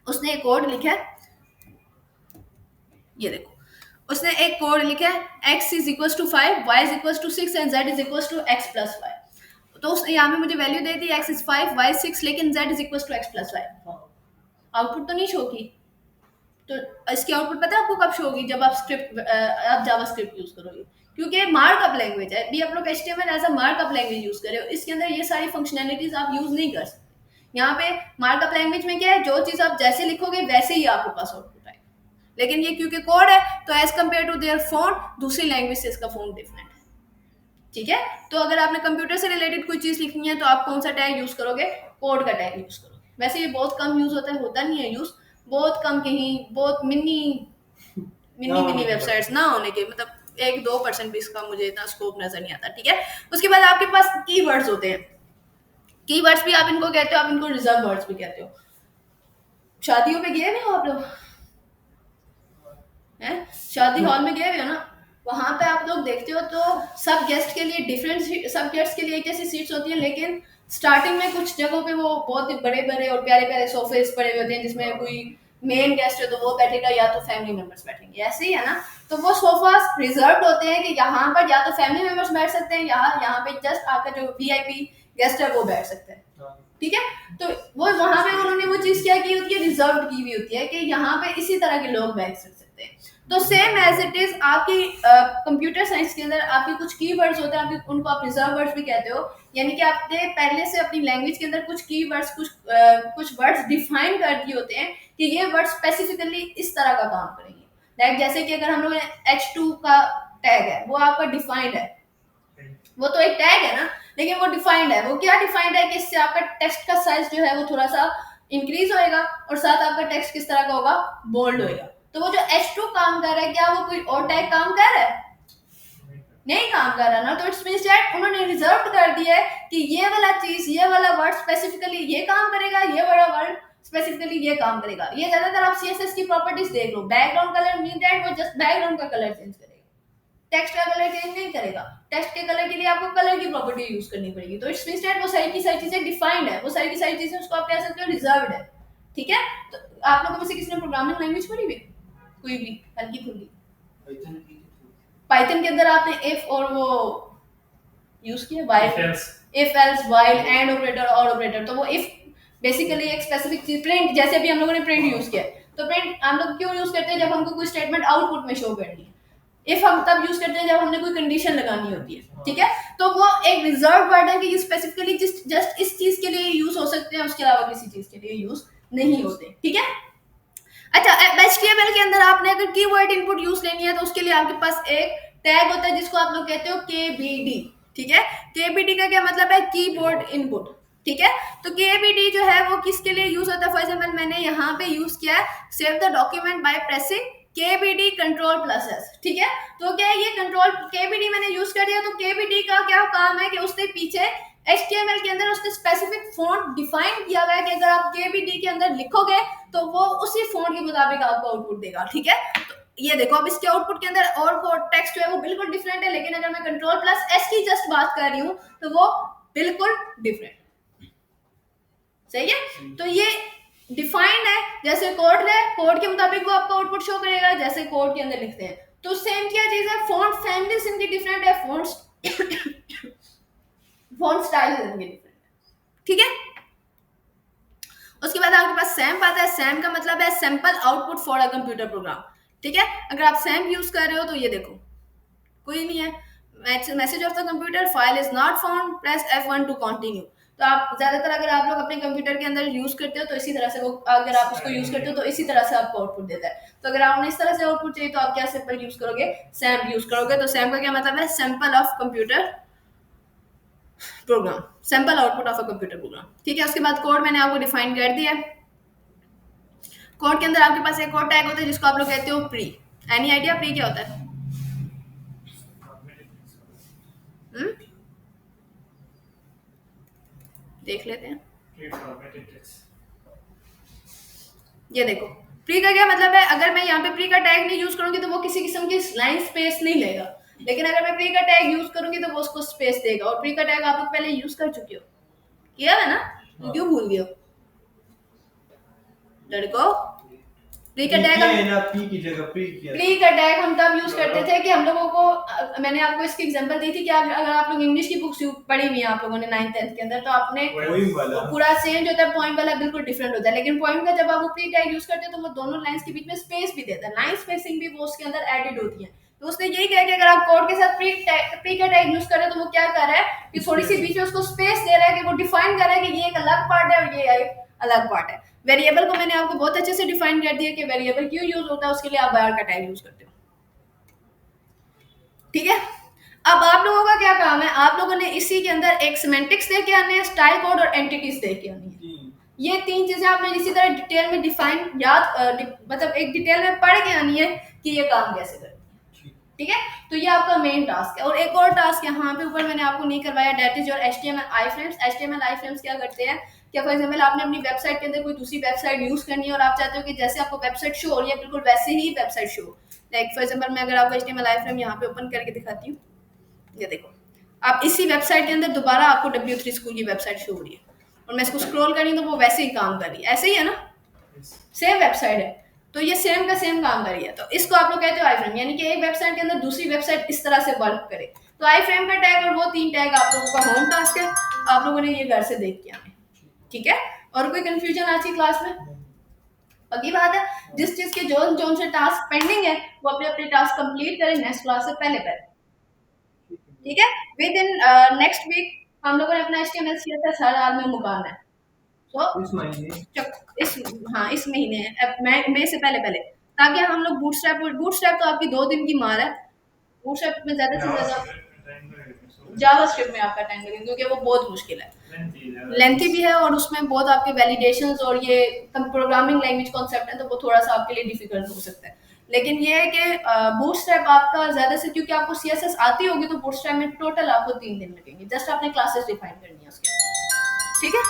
उसने एक कोड लिखा है, ये देखो उसने एक कोड लिखा है x is equal to 5, y is equal to 6 and z is equal to x plus y. तो उसने यहाँ पे मुझे वैल्यू दे दी x इज 5, y 6, लेकिन z is equal to x plus y. Output तो नहीं शो की। तो इसकी आउटपुट पता है आपको कब शो होगी? जब आप स्क्रिप्ट आप जावा स्क्रिप्ट यूज करोगे, क्योंकि मार्कअप लैंग्वेज है। भी आप लोग HTML as a markup language use कर रहे हो, इसके अंदर ये सारी फंक्शनैलिटीज आप यूज नहीं कर सकते। यहाँ पे मार्कअप लैंग्वेज में क्या है, जो चीज आप जैसे लिखोगे वैसे ही आपके पास आउटपुट आएगा। लेकिन ये क्योंकि कोड है तो as compare to their font दूसरी लैंग्वेज से इसका फॉन्ट डिफरेंट है। ठीक है। तो अगर आपने कंप्यूटर से रिलेटेड कोई चीज लिखनी है तो आप कौन सा टैग यूज करोगे? कोड का टैग यूज करोगे। वैसे ये बहुत कम यूज होता है, होता नहीं है यूज, बहुत कम, कहीं बहुत मिनी मिनी मिनी वेबसाइट्स ना होने के, मतलब 1-2% भी इसका मुझे इतना स्कोप नजर नहीं आता। ठीक है। उसके बाद आपके पास कीवर्ड्स होते हैं। कीवर्ड्स भी आप इनको कहते हो, आप इनको रिजर्व वर्ड्स भी कहते हो। शादियों में गए हुए हो आप लोग? हैं? शादी हॉल में गए हुए हो ना? वहां पे आप लोग देखते हो तो सब गेस्ट के लिए डिफरेंट, सब गेस्ट के लिए एक जैसी सीट्स होती हैं, लेकिन स्टार्टिंग में कुछ जगहों पे वो बहुत ही बड़े बड़े और प्यारे प्यारे सोफे पड़े हुए होते हैं, जिसमें कोई मेन गेस्ट है तो वो बैठेगा या तो फैमिली मेंबर्स बैठेंगे, ऐसे ही है ना। तो वो सोफास रिजर्व होते हैं कि यहाँ पर या तो फैमिली मेंबर्स बैठ सकते हैं, यहाँ पे जस्ट आपका जो वीआईपी गेस्ट है वो बैठ सकते हैं। ठीक है। तो वो वहां पे उन्होंने वो चीज क्या की होती है, रिजर्व की हुई होती है कि यहाँ पे इसी तरह के लोग बैठ सकते हैं। तो सेम एज इट इज आपकी कंप्यूटर साइंस के अंदर आपके कुछ कीवर्ड्स होते हैं, आपके उनको आप रिजर्व वर्ड्स भी कहते हो। यानी कि आपने पहले से अपनी लैंग्वेज के अंदर कुछ कीवर्ड्स, कुछ वर्ड्स डिफाइन कर दिए होते हैं कि ये वर्ड स्पेसिफिकली इस तरह का काम करेंगे। लाइक जैसे कि अगर हम लोग H2 का टैग है, वो आपका डिफाइंड है, वो तो एक टैग है ना, लेकिन वो डिफाइंड है। वो क्या डिफाइंड है कि इससे आपका टेक्स्ट का साइज जो है वो थोड़ा सा इंक्रीज होएगा, और साथ आपका टेक्स्ट किस तरह का होगा, बोल्ड होएगा। तो वो जो H2 काम कर रहा है, क्या वो कोई और टैग काम कर रहा है? नहीं काम कर रहा ना। तो इट्स मींस दैट उन्होंने रिजर्व कर दिया है कि ये वाला चीज, ये वाला वर्ड स्पेसिफिकली ये काम करेगा, ये वाला वर्ड स्पेसिफिकली ये काम करेगा। ये ज्यादातर आप सीएसएस की प्रॉपर्टीज देख लो। बैकग्राउंड कलर मीन दैट वो जस्ट बैकग्राउंड का कलर चेंज करेगा, टेक्स्ट का कलर चेंज नहीं करेगा। टेक्स्ट के कलर के लिए आपको कलर की प्रॉपर्टी यूज करनी पड़ेगी। तो इट्स मींस दैट वो सारी की सारी चीजें डिफाइंड है, वो सारी की सारी चीजें उसको आप कह सकते हो रिजर्व्ड है। ठीक है। तो आप लोगों में से किसी ने प्रोग्रामिंग लैंग्वेज पढ़ी हुई? कोई भी हल्की फुल्की? पाइथन के अंदर आपने इफ और वो यूज किया, while, if else, while, and operator, और ऑपरेटर। तो वो इफ बेसिकली एक स्पेसिफिक चीज, प्रिंट, जैसे अभी हम लोगों ने प्रिंट यूज किया, तो प्रिंट हम लोग क्यों यूज करते हैं? जब हमको कोई स्टेटमेंट आउटपुट में शो करनी है। इफ हम तब यूज करते हैं जब हमने कोई कंडीशन लगानी होती है। ठीक है। तो वो एक रिजर्व वर्ड है कि ये स्पेसिफिकली जस्ट इस चीज के लिए यूज हो सकते हैं, उसके अलावा किसी चीज के लिए यूज नहीं होते। ठीक है। अच्छा, HTML के अंदर आपने अगर कीवर्ड इनपुट यूज लेनी है तो उसके लिए आपके पास एक टैग होता है जिसको आप लोग कहते हो KBD। ठीक है। KBD का क्या मतलब है? Keyboard input. ठीक है। तो KBD जो है वो किसके लिए यूज होता है? फॉर एग्जाम्पल मैंने यहाँ पे यूज किया है save the document by pressing KBD Ctrl+S। ठीक है। तो क्या है, ये कंट्रोल KBD मैंने यूज कर दिया। तो KBD का क्या काम है कि उसने पीछे HTML के अंदर उसने स्पेसिफिक फॉन्ट डिफाइन किया हुआ है कि अगर आप KBD के अंदर लिखोगे तो वो उसी फॉन्ट के मुताबिक आपको आउटपुट देगा। ठीक है। तो ये देखो, अब इसके आउटपुट के अंदर और वो टेक्स्ट जो है वो बिल्कुल डिफरेंट है, लेकिन अगर मैं Ctrl+S की जस्ट बात कर रही हूँ तो वो बिल्कुल डिफरेंट। सही है। तो ये डिफाइंड है, जैसे कोड है, कोड के मुताबिक वो आपको आउटपुट शो करेगा जैसे कोड के अंदर लिखते हैं। तो सेम क्या चीज है, फॉन्ट फैमिलीज इनकी डिफरेंट है, फॉन्ट स्टाइल इनके डिफरेंट है। ठीक है। उसके बाद आपके पास सैम्प आता है। सैम्प का मतलब है sample output for a computer program. ठीक है। अगर आप सैम्प यूज कर रहे हो तो ये देखो, कोई नहीं है, message of the computer file is not found, press F1 to continue. तो आप ज्यादातर अगर आप लोग अपने कंप्यूटर के अंदर यूज करते हो तो इसी तरह से वो, अगर आप उसको यूज करते हो तो इसी तरह से आपको आउटपुट देता है। तो अगर आपने इस तरह से आउटपुट चाहिए तो आप क्या सिंपल यूज करोगे, सैम्प यूज करोगे। तो सैम्प का क्या मतलब है, sample of computer program, sample output of a computer program. ठीक है। उसके बाद कोड मैंने आपको डिफाइन कर दिया है। कोड के अंदर आपके पास एक और टैग होता है जिसको आप लोग कहते हो प्री। एनी आइडिया प्री क्या होता है? देख लेते हैं। ये देखो, प्री का क्या मतलब है? अगर मैं यहाँ पे प्री का टैग नहीं यूज करूंगी तो वो किसी किस्म की लाइन स्पेस नहीं लेगा, लेकिन अगर मैं प्री का टैग यूज करूंगी तो वो उसको स्पेस देगा। और प्री का टैग आप लोग पहले यूज कर चुके हो, किया है ना, तो क्यों भूल गए हो लड़को? प्री का टैग प्री का टैग हम तब यूज करते थे कि हम लोगों को, मैंने आपको इसकी एग्जांपल दी थी कि अगर आप लोग इंग्लिश की बुक्स पढ़ी हुई है आप लोगों ने 9th 10th के अंदर, तो आपने पूरा सेम जो होता है पॉइंट वाला बिल्कुल डिफरेंट होता है, लेकिन पॉइंट का जब आप वो प्री टैग यूज करते हो तो वो दोनों लाइंस के बीच में स्पेस भी देता है, लाइन स्पेसिंग भी वो उसके अंदर एडेड होती है। तो उसने यही कहा कि अगर आप कोड के साथ प्री का टैग यूज कर रहे हो तो वो क्या कर रहा है कि थोड़ी सी बीच में उसको स्पेस दे रहा है, कि वो डिफाइन कर रहा है कि ये एक अलग पार्ट है और ये एक अलग पार्ट है। वेरिएबल को मैंने आपको बहुत अच्छे से डिफाइन कर दिया कि वेरिएबल क्यों यूज होता है, उसके लिए आप var का टैग यूज करते हो। ठीक है। अब आप लोगों का क्या काम है, आप लोगों ने इसी के अंदर एक सिमेंटिक्स दे के आने हैं, स्टाइल कोड और एंटिटीज दे के आनी है। ये 3 चीजें आपने इसी तरह डिटेल में डिफाइन मतलब एक डिटेल में पढ़ के आनी है कि ये काम कैसे करती है। ठीक है, तो ये आपका मेन टास्क है। और एक और टास्क यहाँ पे ऊपर मैंने आपको नहीं करवाया, that is your HTML iframes। HTML iframes क्या करते हैं, क्या फॉर एग्जांपल आपने अपनी वेबसाइट के अंदर कोई दूसरी वेबसाइट यूज करनी है और आप चाहते हो कि जैसे आपको वेबसाइट शो हो रही है बिल्कुल वैसे ही website show. Like for example मैं अगर आपको HTML iframe यहाँ पे ओपन करके दिखाती हूँ, ये देखो, आप इसी वेबसाइट के अंदर दोबारा आपको W3 स्कूल की वेबसाइट शो हो रही है और मैं इसको स्क्रॉल कर रही हूँ तो वो वैसे ही काम कर रही है, ऐसे ही है ना, सेम वेबसाइट है। तो ये सेम का सेम काम कर रही है। तो इसको आप लोग कहते हो आई फ्रेम, यानी कि एक वेबसाइट के अंदर दूसरी वेबसाइट इस तरह से वर्क करे। तो आई फ्रेम का टैग और वो 3 टैग आप लोगों का होम टास्क है, आप लोगों ने ये घर से देख के आने। ठीक है, और कोई कंफ्यूजन आज की क्लास में? बाकी बात है, जिस चीज के जो से टास्क पेंडिंग है वो अपने अपने टास्क कंप्लीट करें नेक्स्ट क्लास से पहले पहले। ठीक है, विद इन नेक्स्ट वीक हम लोगों ने अपना HTML CSS हर हाल में मुकाना है। तो इस हाँ इस महीने मई से पहले पहले, ताकि हम लोग बूटस्ट्रैप तो आपकी 2 दिन की मार है। बूटस्ट्रैप में ज्यादा से ज्यादा जावास्क्रिप्ट में आपका टाइम लगेगा क्योंकि वो बहुत मुश्किल है, लेंथी भी है और उसमें बहुत आपके वैलिडेशंस और ये प्रोग्रामिंग लैंग्वेज कॉन्सेप्ट है, तो वो थोड़ा सा आपके लिए डिफिकल्ट हो सकता है। लेकिन ये है कि बूटस्ट्रैप आपका ज्यादा से, क्योंकि आपको CSS आती होगी तो बूटस्ट्रैप में टोटल आपको 3 दिन लगेंगे, जस्ट आपने क्लासेस डिफाइन करनी है उसके। ठीक है।